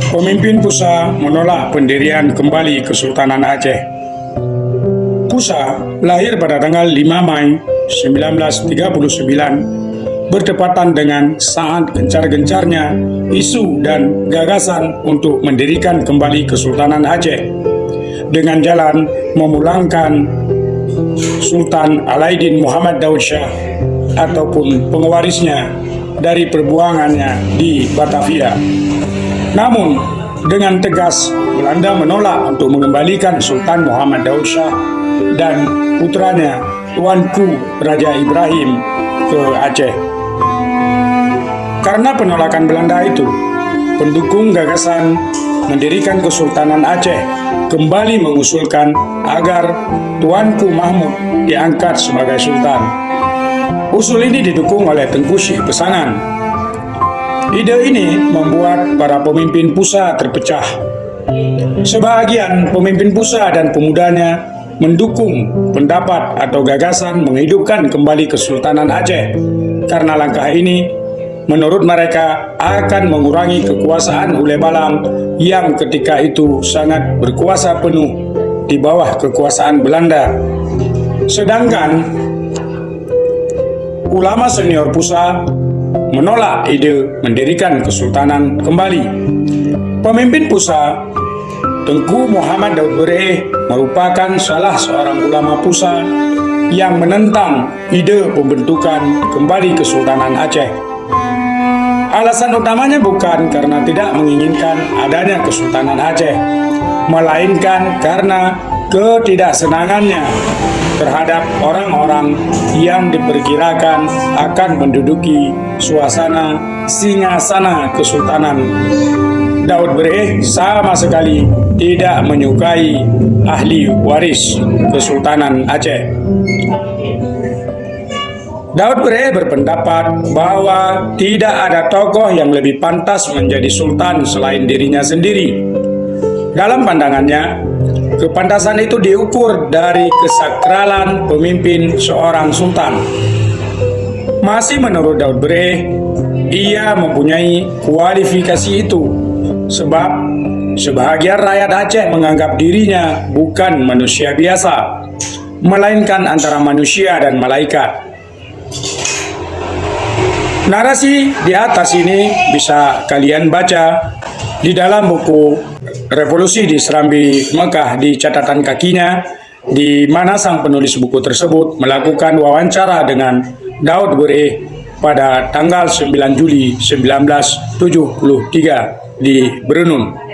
Pemimpin Pusa menolak pendirian kembali Kesultanan Aceh. Pusa lahir pada tanggal 5 Mei 1939, bertepatan dengan saat gencar-gencarnya isu dan gagasan untuk mendirikan kembali Kesultanan Aceh dengan jalan memulangkan Sultan Alaiddin Muhammad Daud Shah ataupun pewarisnya dari perbuangannya di Batavia. Namun, dengan tegas Belanda menolak untuk mengembalikan Sultan Muhammad Daud Shah dan putranya Tuanku Raja Ibrahim ke Aceh. Karena penolakan Belanda itu, pendukung gagasan mendirikan Kesultanan Aceh kembali mengusulkan agar Tuanku Mahmud diangkat sebagai sultan. Usul ini didukung oleh Tengku Syih Pesanan. Ide ini membuat para pemimpin Pusa terpecah. Sebahagian pemimpin Pusa dan pemudanya mendukung pendapat atau gagasan menghidupkan kembali Kesultanan Aceh karena langkah ini menurut mereka akan mengurangi kekuasaan Ule Balang yang ketika itu sangat berkuasa penuh di bawah kekuasaan Belanda. Sedangkan ulama senior Pusa menolak ide mendirikan kesultanan kembali. Pemimpin Pusa, Tengku Muhammad Daud Bereh, merupakan salah seorang ulama Pusa yang menentang ide pembentukan kembali Kesultanan Aceh. Alasan utamanya bukan karena tidak menginginkan adanya Kesultanan Aceh, melainkan karena ketidaksenangannya terhadap orang-orang yang diperkirakan akan menduduki suasana singgasana Kesultanan. Daud Bereh sama sekali tidak menyukai ahli waris Kesultanan Aceh. Daud Bereh berpendapat bahwa tidak ada tokoh yang lebih pantas menjadi sultan selain dirinya sendiri. Dalam pandangannya, kepantasan itu diukur dari kesakralan pemimpin seorang sultan. Masih menurut Daud Bereh, ia mempunyai kualifikasi itu sebab sebahagian rakyat Aceh menganggap dirinya bukan manusia biasa, melainkan antara manusia dan malaikat. Narasi di atas ini bisa kalian baca di dalam buku Revolusi di Serambi Mekah di catatan kakinya, di mana sang penulis buku tersebut melakukan wawancara dengan Daud Bereh pada tanggal 9 Juli 1973 di Brunei.